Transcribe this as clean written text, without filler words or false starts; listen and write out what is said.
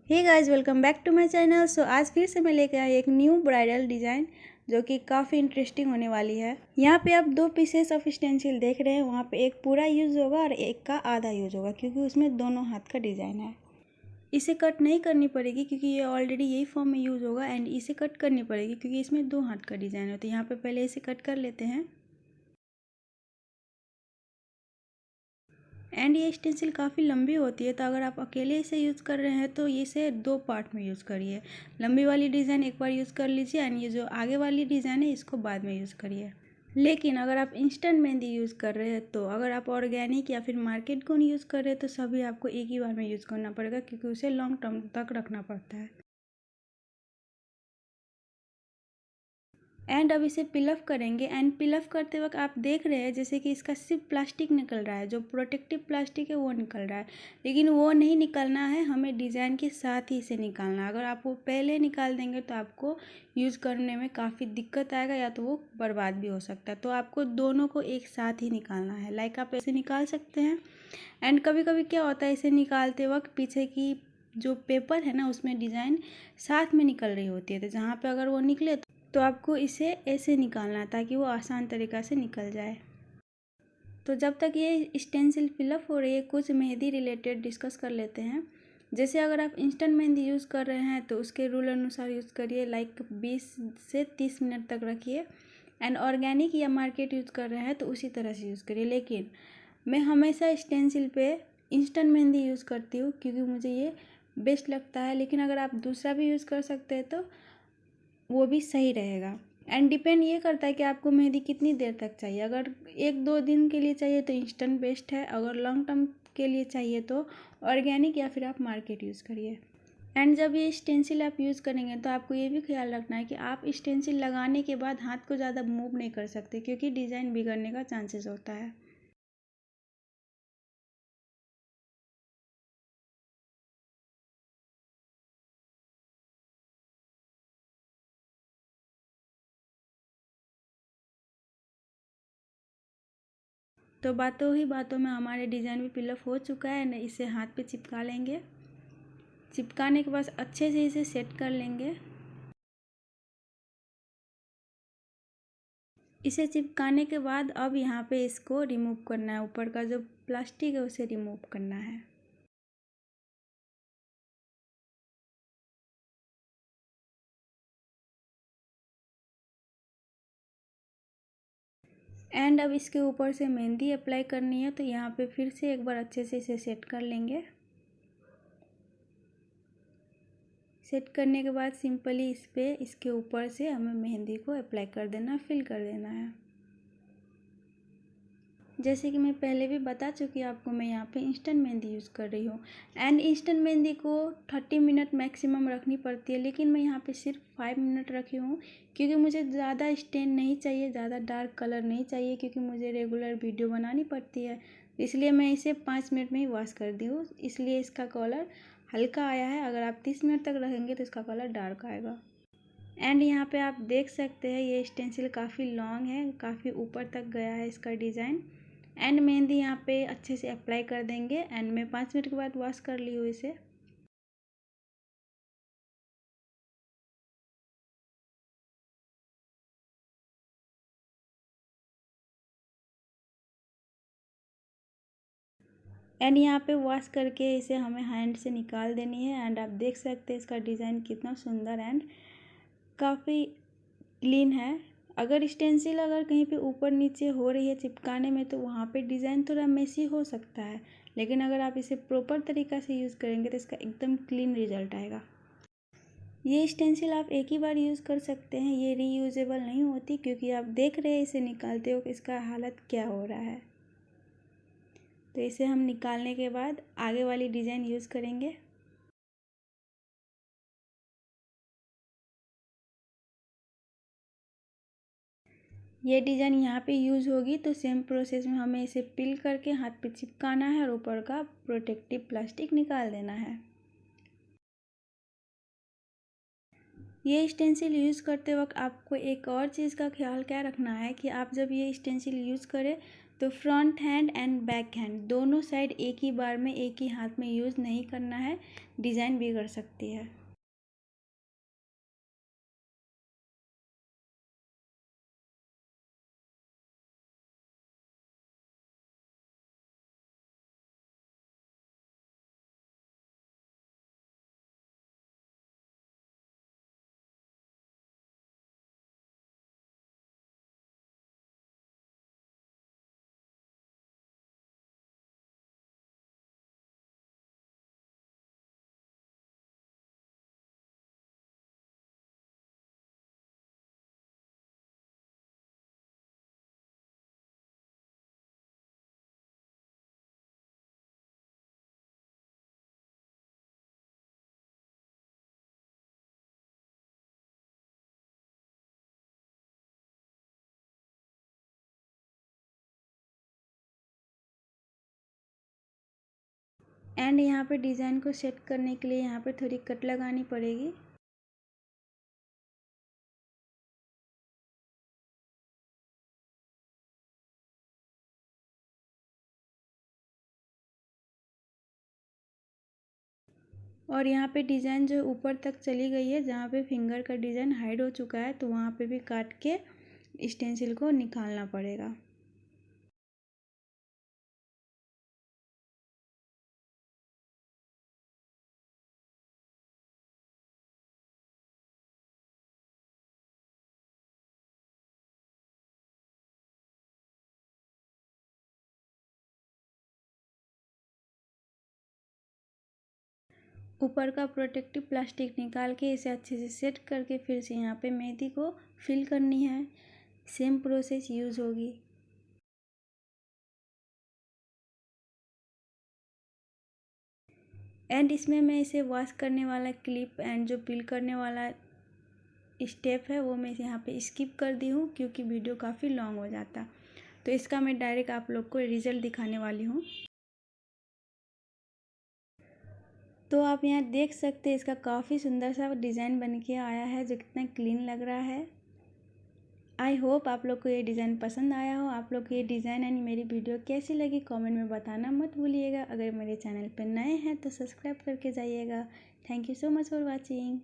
Hey guys, welcome back to my channel. So आज फिर से मैं लेके आई एक न्यू ब्राइडल डिज़ाइन जो कि काफ़ी इंटरेस्टिंग होने वाली है। यहाँ पे आप दो पीसेस ऑफ स्टेंसिल देख रहे हैं। वहाँ पे एक पूरा यूज़ होगा और एक का आधा यूज़ होगा क्योंकि उसमें दोनों हाथ का डिज़ाइन है। इसे कट नहीं करनी पड़ेगी क्योंकि ये ऑलरेडी यही फॉर्म में यूज़ होगा एंड इसे कट करनी पड़ेगी क्योंकि इसमें दो हाथ का डिज़ाइन है। तो यहाँ पर पहले इसे कट कर लेते हैं। एंड ये स्टेंसिल काफ़ी लंबी होती है, तो अगर आप अकेले इसे यूज़ कर रहे हैं तो इसे दो पार्ट में यूज़ करिए। लंबी वाली डिज़ाइन एक बार यूज़ कर लीजिए एंड ये जो आगे वाली डिज़ाइन है इसको बाद में यूज़ करिए। लेकिन अगर आप इंस्टेंट मेहंदी यूज़ कर रहे हैं तो अगर आप ऑर्गेनिक या फिर मार्केट को नहीं यूज़ कर रहे हैं तो सभी आपको एक ही बार में यूज़ करना पड़ेगा क्योंकि उसे लॉन्ग टर्म तक रखना पड़ता है। एंड अब इसे पिलअप करेंगे एंड पिलअप करते वक्त आप देख रहे हैं जैसे कि इसका सिर्फ प्लास्टिक निकल रहा है, जो प्रोटेक्टिव प्लास्टिक है वो निकल रहा है। लेकिन वो नहीं निकलना है, हमें डिज़ाइन के साथ ही इसे निकालना है। अगर आप वो पहले निकाल देंगे तो आपको यूज़ करने में काफ़ी दिक्कत आएगा या तो वो बर्बाद भी हो सकता है। तो आपको दोनों को एक साथ ही निकालना है। लाइक आप ऐसे निकाल सकते हैं। एंड कभी कभी क्या होता है, इसे निकालते वक्त पीछे की जो पेपर है ना उसमें डिज़ाइन साथ में निकल रही होती है, तो जहाँ पे अगर वो निकले तो आपको इसे ऐसे निकालना है ताकि वो आसान तरीक़ा से निकल जाए। तो जब तक ये स्टेंसिल फिलअप हो रही है, कुछ मेहंदी रिलेटेड डिस्कस कर लेते हैं। जैसे अगर आप इंस्टेंट मेहंदी यूज़ कर रहे हैं तो उसके रूल अनुसार यूज़ करिए, लाइक 20 से 30 मिनट तक रखिए। एंड ऑर्गेनिक या मार्केट यूज़ कर रहे हैं तो उसी तरह से यूज़ करिए। लेकिन मैं हमेशा स्टेंसिल पे इंस्टेंट मेहंदी यूज़ करती हूँ क्योंकि मुझे ये बेस्ट लगता है। लेकिन अगर आप दूसरा भी यूज़ कर सकते हैं तो वो भी सही रहेगा। एंड डिपेंड ये करता है कि आपको मेहंदी कितनी देर तक चाहिए। अगर 1-2 दिन के लिए चाहिए तो इंस्टेंट बेस्ट है। अगर लॉन्ग टर्म के लिए चाहिए तो ऑर्गेनिक या फिर आप मार्केट यूज़ करिए। एंड जब ये स्टेंसिल आप यूज़ करेंगे तो आपको ये भी ख्याल रखना है कि आप स्टेंसिल लगाने के बाद हाथ को ज़्यादा मूव नहीं कर सकते क्योंकि डिज़ाइन बिगड़ने का चांसेस होता है। तो बातों ही बातों में हमारे डिज़ाइन भी फिलअप हो चुका है। न इसे हाथ पे चिपका लेंगे। चिपकाने के बाद अच्छे से इसे सेट कर लेंगे। इसे चिपकाने के बाद अब यहाँ पे इसको रिमूव करना है। ऊपर का जो प्लास्टिक है उसे रिमूव करना है। एंड अब इसके ऊपर से मेहंदी अप्लाई करनी है, तो यहाँ पे फिर से एक बार अच्छे से इसे सेट कर लेंगे। सेट करने के बाद सिंपली इस पर इसके ऊपर से हमें मेहंदी को अप्लाई कर देना, फिल कर देना है। जैसे कि मैं पहले भी बता चुकी हूँ आपको, मैं यहाँ पे इंस्टेंट मेहंदी यूज़ कर रही हूँ। एंड इंस्टेंट मेहंदी को 30 मिनट मैक्सिमम रखनी पड़ती है, लेकिन मैं यहाँ पे सिर्फ 5 मिनट रखी हूँ क्योंकि मुझे ज़्यादा स्टेन नहीं चाहिए, ज़्यादा डार्क कलर नहीं चाहिए क्योंकि मुझे रेगुलर वीडियो बनानी पड़ती है। इसलिए मैं इसे 5 मिनट में ही वॉश कर दी हूँ, इसलिए इसका कलर हल्का आया है। अगर आप 30 मिनट तक रखेंगे तो इसका कलर डार्क आएगा। एंड यहाँ पे आप देख सकते हैं ये स्टेंसिल काफ़ी लॉन्ग है, काफ़ी ऊपर तक गया है इसका डिज़ाइन। एंड मेहंदी यहाँ पे अच्छे से अप्लाई कर देंगे। एंड मैं 5 मिनट के बाद वॉश कर ली हूँ इसे। एंड यहाँ पे वॉश करके इसे हमें हैंड से निकाल देनी है। एंड आप देख सकते हैं इसका डिज़ाइन कितना सुंदर एंड काफ़ी क्लीन है। अगर स्टेंसिल अगर कहीं पे ऊपर नीचे हो रही है चिपकाने में तो वहाँ पे डिज़ाइन थोड़ा मेसी हो सकता है, लेकिन अगर आप इसे प्रॉपर तरीक़ा से यूज़ करेंगे तो इसका एकदम क्लीन रिजल्ट आएगा। ये स्टेंसिल आप एक ही बार यूज़ कर सकते हैं, ये रीयूजेबल नहीं होती क्योंकि आप देख रहे हैं इसे निकालते हो कि इसका हालत क्या हो रहा है। तो इसे हम निकालने के बाद आगे वाली डिज़ाइन यूज़ करेंगे। ये डिज़ाइन यहाँ पे यूज़ होगी तो सेम प्रोसेस में हमें इसे पिल करके हाथ पे चिपकाना है और ऊपर का प्रोटेक्टिव प्लास्टिक निकाल देना है। ये स्टेंसिल यूज़ करते वक्त आपको एक और चीज़ का ख्याल क्या रखना है कि आप जब ये स्टेंसिल यूज़ करें तो front hand and back hand दोनों साइड एक ही बार में एक ही हाथ में यूज़ नहीं करना है, डिज़ाइन बिगड़ सकती है। एंड यहाँ पे डिज़ाइन को सेट करने के लिए यहाँ पे थोड़ी कट लगानी पड़ेगी। और यहाँ पे डिज़ाइन जो ऊपर तक चली गई है, जहाँ पे फिंगर का डिज़ाइन हाइड हो चुका है, तो वहाँ पे भी काट के स्टेंसिल को निकालना पड़ेगा। ऊपर का प्रोटेक्टिव प्लास्टिक निकाल के इसे अच्छे से सेट करके फिर से यहाँ पे मेहंदी को फिल करनी है। सेम प्रोसेस यूज़ होगी। एंड इसमें मैं इसे वॉश करने वाला क्लिप एंड जो पिल करने वाला स्टेप है वो मैं यहाँ पे स्किप कर दी हूँ, क्योंकि वीडियो काफ़ी लॉन्ग हो जाता। तो इसका मैं डायरेक्ट आप लोग को रिजल्ट दिखाने वाली हूँ। तो आप यहाँ देख सकते हैं इसका काफ़ी सुंदर सा डिज़ाइन बन के आया है, जो कितना क्लीन लग रहा है। आई होप आप लोग को ये डिज़ाइन पसंद आया हो। आप लोग को ये डिज़ाइन एंड मेरी वीडियो कैसी लगी कमेंट में बताना मत भूलिएगा। अगर मेरे चैनल पर नए हैं तो सब्सक्राइब करके जाइएगा। Thank you so much for watching.